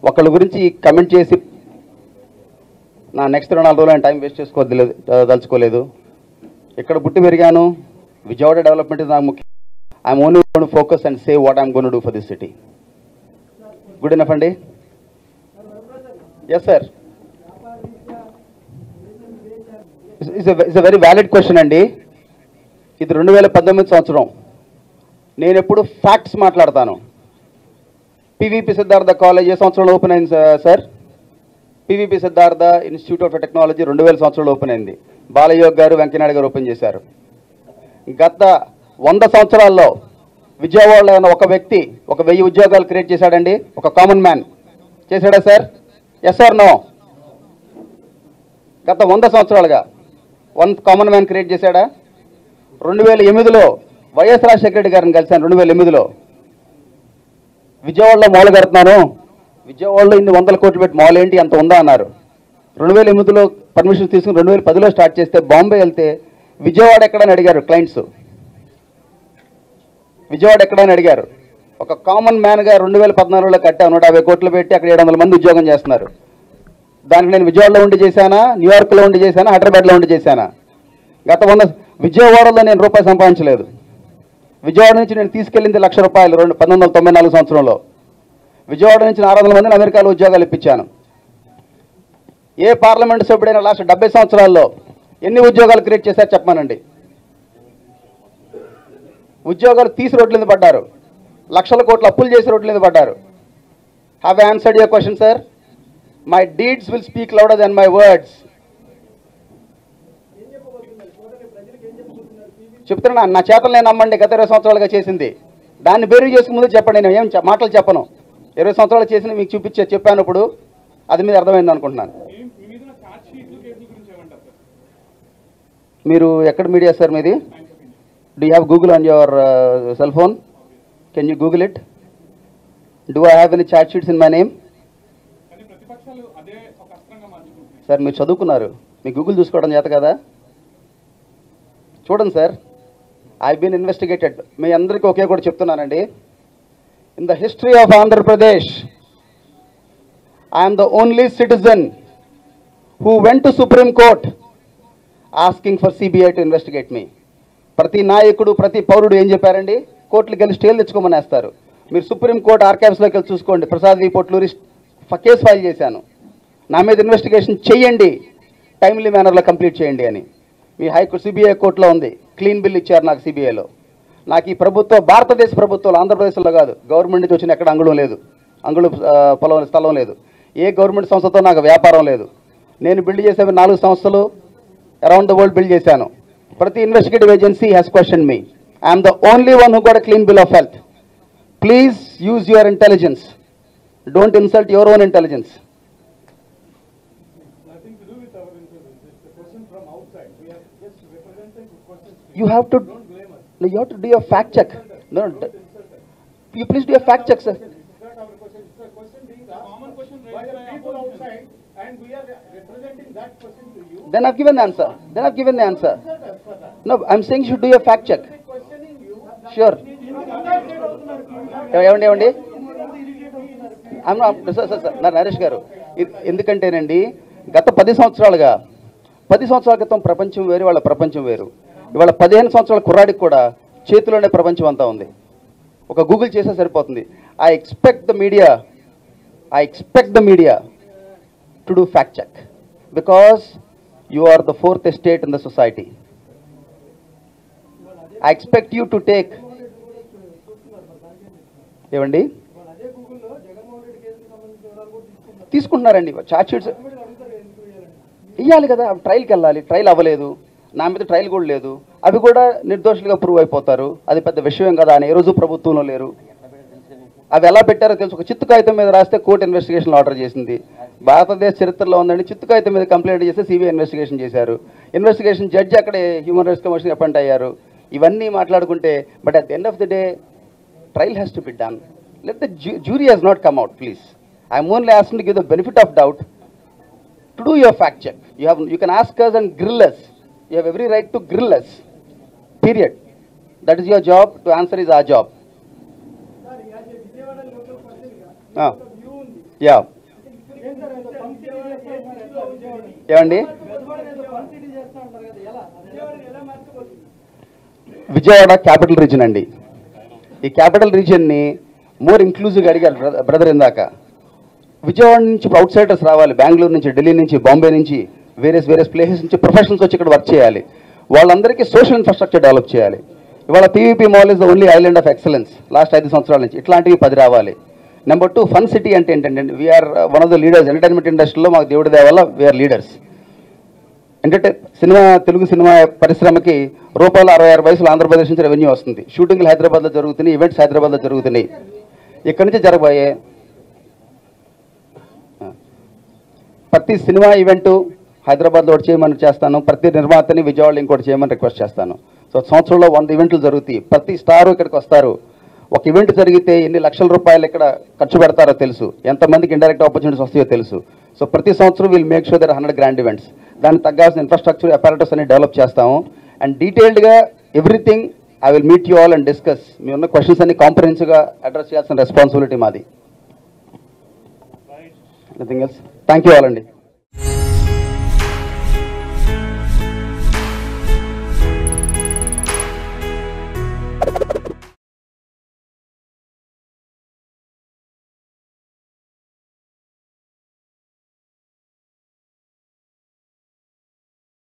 ఒకళ్ళ గురించి కమెంట్ చేసి నా నెక్స్ట్ 2-4 రోజులు టైం వేస్ట్ దలుచుకోలేదు. ఇక్కడ పుట్టి పెరిగాను. విజయవాడ డెవలప్మెంట్ నాకు ముఖ్యం. I'm only going to focus and say what I'm going to do for this city. Good enough అండి. Yes sir. It's a very valid question అండి. ఇది 2019 సంవత్సరం. నేను ఎప్పుడు ఫ్యాక్ట్స్ మాట్లాడతాను. పివిపి సిద్ధార్థ కాలేజ్ ఏ సంవత్సరంలో ఓపెన్ అయింది sir? PVP Siddhartha institute of technology 2000 సంవత్సరంలో ఓపెన్ అయింది. బాలయోగ్ గారు, వెంకయ్యనాయుడు గారు ఓపెన్ చేశారు. గత 100 సంవత్సరాల్లో విజయవాడలో ఉన్న ఒక వ్యక్తి 1000 ఉద్యోగాలు క్రియేట్ చేశాడండి. ఒక కామన్ మ్యాన్ చేశాడా సార్? Yes or no? గత 100 సంవత్సరాలుగా 1 కామన్ మ్యాన్ క్రియేట్ చేశాడా? 2008లో వైఎస్ రాజశేఖర రెడ్డి గారిని కలిశాను. 2008లో విజయవాడలో మాల్ కడుతున్నాను, విజయవాడలో ఇన్ని 100 కోట్లు పెట్టి మాల్ ఏంటి అంత ఉందా అన్నారు. 2008లో పర్మిషన్ తీసుకుని 2010లో స్టార్ట్ చేస్తే బాంబే వెళ్తే విజయవాడ ఎక్కడని అడిగారు క్లయింట్స్. విజయవాడ ఎక్కడని అడిగారు. ఒక కామన్ మ్యాన్గా 2014లో కట్టా 150 కోట్లు పెట్టి అక్కడ 700 మంది ఉద్యోగం చేస్తున్నారు. దానికి నేను విజయవాడలో ఉండి చేశానా, న్యూయార్క్లో ఉండి చేశానా, హైదరాబాద్లో ఉండి చేశానా? గత 100 విజయవాడలో నేను రూపాయి సంపాదించలేదు. విజయవాడ నుంచి నేను తీసుకెళ్ళింది ₹1,00,000 1994 సంవత్సరంలో. విజయవాడ నుంచి 600 మందిని అమెరికాలో ఉద్యోగాలు ఇప్పించాను. ఏ పార్లమెంట్ సభ్యుడైనా లాస్ట్ 70 సంవత్సరాల్లో ఎన్ని ఉద్యోగాలు క్రియేట్ చేశారు చెప్పమానండి. ఉద్యోగాలు తీసి రోడ్ల మీద పడ్డారు, లక్షల కోట్ల అప్పులు చేసి రోడ్ల మీద పడ్డారు. Have I answered your question sir? My deeds will speak louder than my words. చెప్తున్నా, నా చేతలు నేను నమ్మండి. గత 20 సంవత్సరాలుగా చేసింది దాన్ని బేరీ చేసుకుని ముందు చెప్పండి. నేను ఏం మాటలు చెప్పను. 20 సంవత్సరాలు చేసిన మీకు చెప్పాను. ఇప్పుడు అది మీద అర్థమైంది అనుకుంటున్నాను. మీరు ఎక్కడ మీడియా సార్ మీది? Do you have Google on your cell phone? Can you Google it? Do I have any chat sheets in my name? Sir మీరు చదువుకున్నారు, మీ గూగుల్ చూసుకోవడం చేత కదా? చూడండి సార్. I been investigated. మీ అందరికీ ఒకే కూడా చెప్తున్నానండి. In the history of Andhra Pradesh I'm the only citizen who went to supreme court asking for CBI to investigate me. ప్రతి నాయకుడు, ప్రతి పౌరుడు ఏం చెప్పారండి? కోర్టులకు వెళ్ళి స్టేలు తెచ్చుకోమనేస్తారు. మీరు సుప్రీంకోర్టు ఆర్కైవ్స్లోకి వెళ్ళి చూసుకోండి. ప్రసాద్ వి పొట్లూరి కేసు ఫైల్ చేశాను, నా మీద ఇన్వెస్టిగేషన్ చేయండి, టైమ్లీ మేనర్లో కంప్లీట్ చేయండి అని. మీ హైకోర్టు సిబిఐ కోర్టులో ఉంది. క్లీన్ బిల్ ఇచ్చారు నాకు సిబిఐలో. నాకు ఈ ప్రభుత్వం, భారతదేశ ప్రభుత్వంలో, ఆంధ్రప్రదేశ్లో కాదు, గవర్నమెంట్ నుంచి వచ్చిన ఎక్కడ అంగుళం లేదు, పొలం స్థలం లేదు. ఏ గవర్నమెంట్ సంస్థతో నాకు వ్యాపారం లేదు. నేను బిల్డ్ చేసే 4 సంస్థలు అరౌండ్ ద వరల్డ్ బిల్డ్ చేశాను. ప్రతి investigative agency has question me. I'm the only one who got a clean bill of health. Please use your intelligence. Don't insult your own intelligence. You have to do your fact check. No, you please do your fact check, sir. Then I've given the answer. No, I'm saying you should do your fact check. Sure. ఏమండి నరేష్ గారు, ఎందుకంటేనండి గత 10 సంవత్సరాలుగా 10 సంవత్సరాల క్రితం ప్రపంచం వేరు, వాళ్ళ ప్రపంచం వేరు. ఇవాళ 15 సంవత్సరాల కుర్రాడికి కూడా చేతిలోనే ప్రపంచం అంతా ఉంది. ఒక గూగుల్ చేస్తే సరిపోతుంది. I expect the media to do fact check because you are the 4th estate in the society. I expect you to take. ఏమండి తీసుకుంటున్నారండి చార్ట్ షీట్స్ ఇవ్వాలి కదా, ట్రయల్కి వెళ్ళాలి. ట్రయల్ అవ్వలేదు, నా మీద ట్రయల్ కూడా లేదు. అవి కూడా నిర్దోషులుగా ప్రూవ్ అయిపోతారు. అది పెద్ద విషయం కదా అని ఏ రోజు ప్రభుత్వంలో లేరు. అవి ఎలా పెట్టారో తెలుసు. ఒక చిత్తు కాగితం మీద రాస్తే కోర్టు ఇన్వెస్టిగేషన్ ఆర్డర్ చేసింది. భారతదేశ చరిత్రలో ఉందండి. చిత్తు కాగితం మీద కంప్లైంట్ చేస్తే సిబిఐ ఇన్వెస్టిగేషన్ చేశారు. ఇన్వెస్టిగేషన్ జడ్జి అక్కడే హ్యూమన్ రైట్స్ కమిషన్ అపాయింట్ అయ్యారు. ఇవన్నీ మాట్లాడుకుంటే but at the end of the day trial has to be done. Let the jury has not come out please. I'm only asking to give the benefit of doubt. To do your fact check, you can ask us and grill us. You have every right to grill us. Period. That is your job. To answer is our job. Yeah ఏమండి, Vijayawada capital region అండి. ఈ capital రీజియన్ని more ఇంక్లూజివ్గా అడిగారు brother ఇందాక. విజయవాడ నుంచి out Zydus రావాలి, బెంగళూరు నుంచి, ఢిల్లీ నుంచి, బాంబే నుంచి, వేరియస్ ప్లేసెస్ నుంచి ప్రొఫెషనల్స్ వచ్చి ఇక్కడ వర్క్ చేయాలి. వాళ్ళందరికీ సోషల్ ఇన్ఫ్రాస్ట్రక్చర్ డెవలప్ చేయాలి. ఇవాళ PVP mall is the only island of excellence last 5 సంవత్సరాల నుంచి. ఇట్లాంటివి 10 రావాలి. నెంబర్ 2, ఫన్ సిటీ అంటే ఏంటంటే we are one of the leaders. Entertainment ఇండస్ట్రీలో మాకు దేవుడి దయ వల్ల వీఆర్ లీడర్స్. తెలుగు సినిమా పరిశ్రమకి రూపాయలు 66 పైసలు ఆంధ్రప్రదేశ్ నుంచి రెవెన్యూ వస్తుంది. షూటింగ్లు హైదరాబాద్లో జరుగుతున్నాయి, ఈవెంట్స్ హైదరాబాద్లో జరుగుతున్నాయి. ఇక్కడి నుంచి జరగబోయే ప్రతి సినిమా ఈవెంటు హైదరాబాద్లో ఒకటి చేయమని చేస్తాను, ప్రతి నిర్మాతని విజయవాడలో ఇంకోటి చేయమని రిక్వెస్ట్ చేస్తాను. సో సంవత్సరంలో 100 ఈవెంట్లు జరుగుతాయి. ప్రతి స్టారు ఇక్కడికి వస్తారు. ఒక ఈవెంట్ జరిగితే ఎన్ని లక్షల రూపాయలు ఇక్కడ ఖర్చు పెడతారో తెలుసు, ఎంతమందికి ఇండైరెక్ట్ ఆపర్చునిటీస్ వస్తాయో తెలుసు. సో ప్రతి సంవత్సరం will make sure there 100 grand events. దానికి తగ్గాల్సిన ఇన్ఫ్రాస్ట్రక్చర్, అపారటస్ అన్ని డెవలప్ చేస్తాము. అండ్ డీటెయిల్డ్గా everything I will meet you all and discuss. మీ ఉన్న క్వశ్చన్స్ అన్ని కాంప్రహెన్సివ్గా అడ్రస్ చేయాల్సిన రెస్పాన్సిబిలిటీ మాది. Nothing else. Thank you all అండి.